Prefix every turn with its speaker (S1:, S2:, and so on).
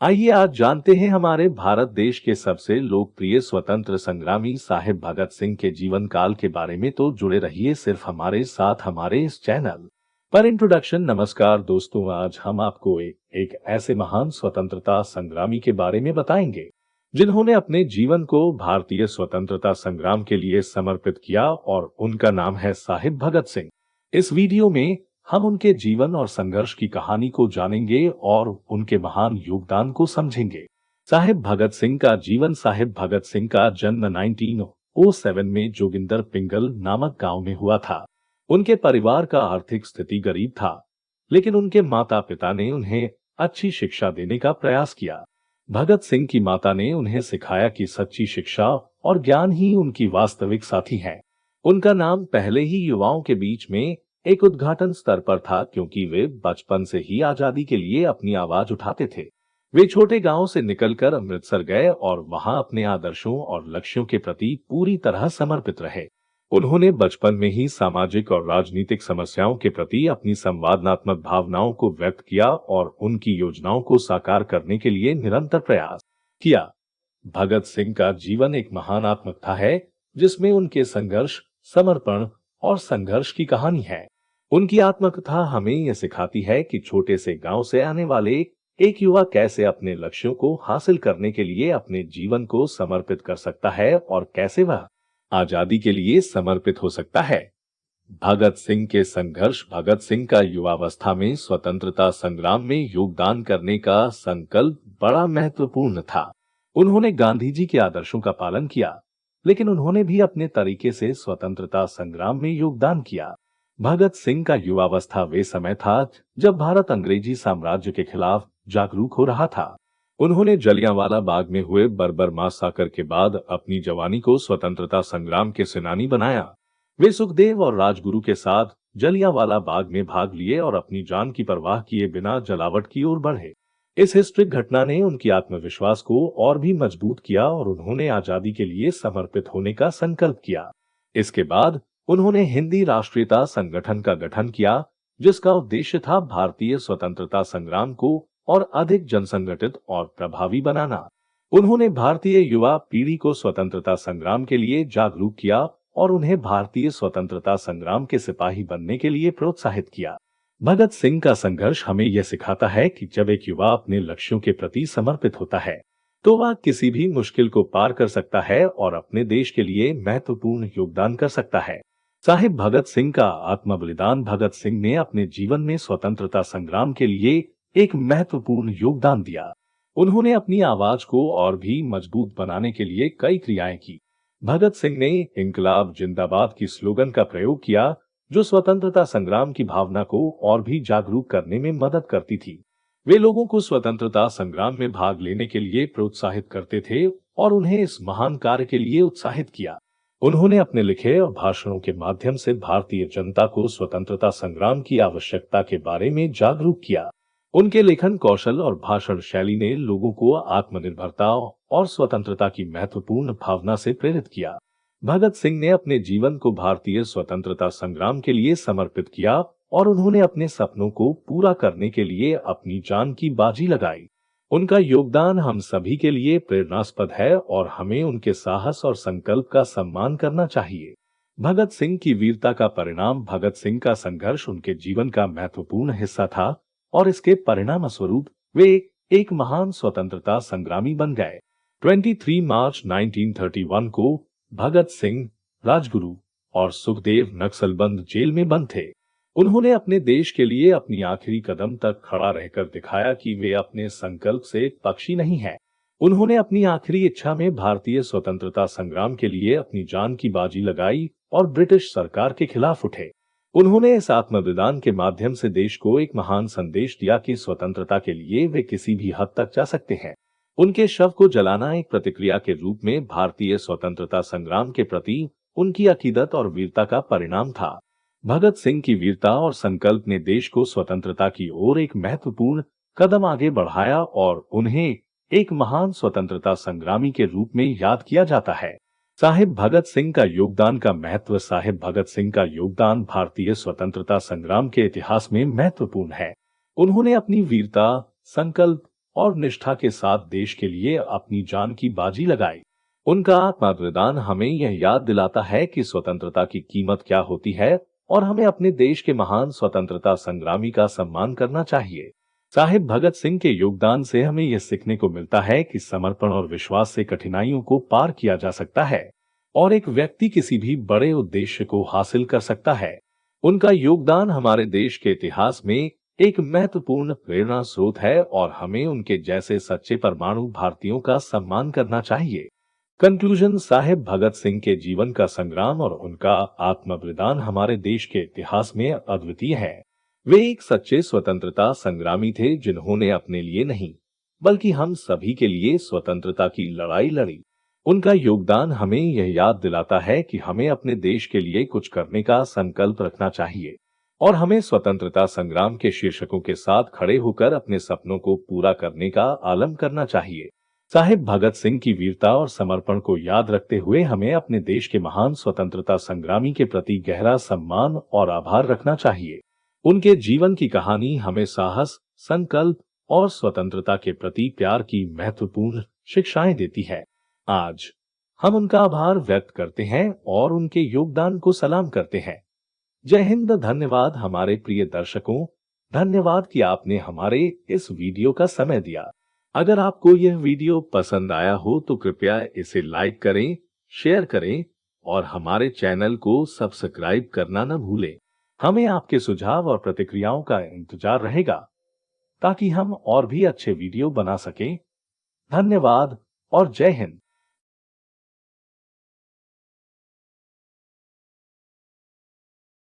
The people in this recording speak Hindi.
S1: आइए आज जानते हैं हमारे भारत देश के सबसे लोकप्रिय स्वतंत्र संग्रामी साहिब भगत सिंह के जीवन काल के बारे में। तो जुड़े रहिए सिर्फ हमारे साथ हमारे इस चैनल पर। इंट्रोडक्शन। नमस्कार दोस्तों, आज हम आपको एक ऐसे महान स्वतंत्रता संग्रामी के बारे में बताएंगे जिन्होंने अपने जीवन को भारतीय स्वतंत्रता संग्राम के लिए समर्पित किया, और उनका नाम है साहिब भगत सिंह। इस वीडियो में हम उनके जीवन और संघर्ष की कहानी को जानेंगे और उनके महान योगदान को समझेंगे। साहिब भगत सिंह का जीवन। साहिब भगत सिंह का जन्म 1907 में जोगिंदर पिंगल नामक गांव में हुआ था। उनके परिवार का आर्थिक स्थिति गरीब था, लेकिन उनके माता पिता ने उन्हें अच्छी शिक्षा देने का प्रयास किया। भगत सिंह की माता ने उन्हें सिखाया कि सच्ची शिक्षा और ज्ञान ही उनकी वास्तविक साथी है। उनका नाम पहले ही युवाओं के बीच में एक उद्घाटन स्तर पर था, क्योंकि वे बचपन से ही आजादी के लिए अपनी आवाज उठाते थे। वे छोटे गांव से निकलकर अमृतसर गए और वहां अपने आदर्शों और लक्ष्यों के प्रति पूरी तरह समर्पित रहे। उन्होंने बचपन में ही सामाजिक और राजनीतिक समस्याओं के प्रति अपनी संवादनात्मक भावनाओं को व्यक्त किया और उनकी योजनाओं को साकार करने के लिए निरंतर प्रयास किया। भगत सिंह का जीवन एक महान आत्मकथा है, जिसमें उनके संघर्ष, समर्पण और संघर्ष की कहानी है। उनकी आत्मकथा हमें यह सिखाती है कि छोटे से गांव से आने वाले एक युवा कैसे अपने लक्ष्यों को हासिल करने के लिए अपने जीवन को समर्पित कर सकता है और कैसे वह आजादी के लिए समर्पित हो सकता है। भगत सिंह के संघर्ष। भगत सिंह का युवावस्था में स्वतंत्रता संग्राम में योगदान करने का संकल्प बड़ा महत्वपूर्ण था। उन्होंने गांधी जी के आदर्शों का पालन किया, लेकिन उन्होंने भी अपने तरीके से स्वतंत्रता संग्राम में योगदान किया। भगत सिंह का युवावस्था वे समय था जब भारत अंग्रेजी साम्राज्य के खिलाफ जागरूक हो रहा था। उन्होंने जलियांवाला बाग में हुए बर्बर मासाकर के बाद अपनी जवानी को स्वतंत्रता संग्राम के सेनानी बनाया। वे सुखदेव और राजगुरु के साथ जलियांवाला बाग में भाग लिए और अपनी जान की परवाह किए बिना जलावट की ओर बढ़े। इस हिस्ट्रिक घटना ने उनकी आत्मविश्वास को और भी मजबूत किया और उन्होंने आजादी के लिए समर्पित होने का संकल्प किया। इसके बाद उन्होंने हिंदी राष्ट्रीयता संगठन का गठन किया, जिसका उद्देश्य था भारतीय स्वतंत्रता संग्राम को और अधिक जनसंगठित और प्रभावी बनाना। उन्होंने भारतीय युवा पीढ़ी को स्वतंत्रता संग्राम के लिए जागरूक किया और उन्हें भारतीय स्वतंत्रता संग्राम के सिपाही बनने के लिए प्रोत्साहित किया। भगत सिंह का संघर्ष हमें यह सिखाता है कि जब एक युवा अपने लक्ष्यों के प्रति समर्पित होता है, तो वह किसी भी मुश्किल को पार कर सकता है और अपने देश के लिए महत्वपूर्ण योगदान कर सकता है। साहिब भगत सिंह का आत्मबलिदान। भगत सिंह ने अपने जीवन में स्वतंत्रता संग्राम के लिए एक महत्वपूर्ण योगदान दिया। उन्होंने अपनी आवाज को और भी मजबूत बनाने के लिए कई क्रियाएं की। भगत सिंह ने इंकलाब जिंदाबाद की स्लोगन का प्रयोग किया, जो स्वतंत्रता संग्राम की भावना को और भी जागरूक करने में मदद करती थी। वे लोगों को स्वतंत्रता संग्राम में भाग लेने के लिए प्रोत्साहित करते थे और उन्हें इस महान कार्य के लिए उत्साहित किया। उन्होंने अपने लिखे और भाषणों के माध्यम से भारतीय जनता को स्वतंत्रता संग्राम की आवश्यकता के बारे में जागरूक किया। उनके लेखन कौशल और भाषण शैली ने लोगों को आत्मनिर्भरता और स्वतंत्रता की महत्वपूर्ण भावना से प्रेरित किया। भगत सिंह ने अपने जीवन को भारतीय स्वतंत्रता संग्राम के लिए समर्पित किया और उन्होंने अपने सपनों को पूरा करने के लिए अपनी जान की बाजी लगाई। उनका योगदान हम सभी के लिए प्रेरणास्पद है और हमें उनके साहस और संकल्प का सम्मान करना चाहिए। भगत सिंह की वीरता का परिणाम। भगत सिंह का संघर्ष उनके जीवन का महत्वपूर्ण हिस्सा था और इसके परिणाम स्वरूप वे एक महान स्वतंत्रता संग्रामी बन गए। 23 मार्च 1931 को भगत सिंह, राजगुरु और सुखदेव नक्सलबंद जेल में बंद थे। उन्होंने अपने देश के लिए अपनी आखिरी कदम तक खड़ा रहकर दिखाया कि वे अपने संकल्प से पक्षी नहीं हैं। उन्होंने अपनी आखिरी इच्छा में भारतीय स्वतंत्रता संग्राम के लिए अपनी जान की बाजी लगाई और ब्रिटिश सरकार के खिलाफ उठे। उन्होंने इस आत्मबलिदान के माध्यम से देश को एक महान संदेश दिया कि स्वतंत्रता के लिए वे किसी भी हद तक जा सकते हैं। उनके शव को जलाना एक प्रतिक्रिया के रूप में भारतीय स्वतंत्रता संग्राम के प्रति उनकी अकीदत और वीरता का परिणाम था। भगत सिंह की वीरता और संकल्प ने देश को स्वतंत्रता की ओर एक महत्वपूर्ण कदम आगे बढ़ाया और उन्हें एक महान स्वतंत्रता संग्रामी के रूप में याद किया जाता है। साहिब भगत सिंह का योगदान का महत्व। साहिब भगत सिंह का योगदान भारतीय स्वतंत्रता संग्राम के इतिहास में महत्वपूर्ण है। उन्होंने अपनी वीरता, संकल्प और निष्ठा के साथ देश के लिए अपनी जान की बाजी लगाई। उनका आत्म बलिदान हमें यह याद दिलाता है कि स्वतंत्रता की कीमत क्या होती है और हमें अपने देश के महान स्वतंत्रता संग्रामी का सम्मान करना चाहिए। साहिब भगत सिंह के योगदान से हमें यह सीखने को मिलता है कि समर्पण और विश्वास से कठिनाइयों को पार किया जा सकता है और एक व्यक्ति किसी भी बड़े उद्देश्य को हासिल कर सकता है। उनका योगदान हमारे देश के इतिहास में एक महत्वपूर्ण प्रेरणा स्रोत है और हमें उनके जैसे सच्चे परमाणु भारतीयों का सम्मान करना चाहिए। कंक्लूजन, साहिब भगत सिंह के जीवन का संग्राम और उनका आत्म बलिदान हमारे देश के इतिहास में अद्वितीय है। वे एक सच्चे स्वतंत्रता संग्रामी थे जिन्होंने अपने लिए नहीं बल्कि हम सभी के लिए स्वतंत्रता की लड़ाई लड़ी। उनका योगदान हमें यह याद दिलाता है कि हमें अपने देश के लिए कुछ करने का संकल्प रखना चाहिए और हमें स्वतंत्रता संग्राम के शीर्षकों के साथ खड़े होकर अपने सपनों को पूरा करने का आलम करना चाहिए। साहिब भगत सिंह की वीरता और समर्पण को याद रखते हुए हमें अपने देश के महान स्वतंत्रता संग्रामी के प्रति गहरा सम्मान और आभार रखना चाहिए। उनके जीवन की कहानी हमें साहस, संकल्प और स्वतंत्रता के प्रति प्यार की महत्वपूर्ण शिक्षाएं देती है। आज हम उनका आभार व्यक्त करते हैं और उनके योगदान को सलाम करते हैं। जय हिंद। धन्यवाद हमारे प्रिय दर्शकों, धन्यवाद कि आपने हमारे इस वीडियो का समय दिया। अगर आपको यह वीडियो पसंद आया हो तो कृपया इसे लाइक करें, शेयर करें और हमारे चैनल को सब्सक्राइब करना न भूलें। हमें आपके सुझाव और प्रतिक्रियाओं का इंतजार रहेगा ताकि हम और भी अच्छे वीडियो बना सकें। धन्यवाद और जय हिंद।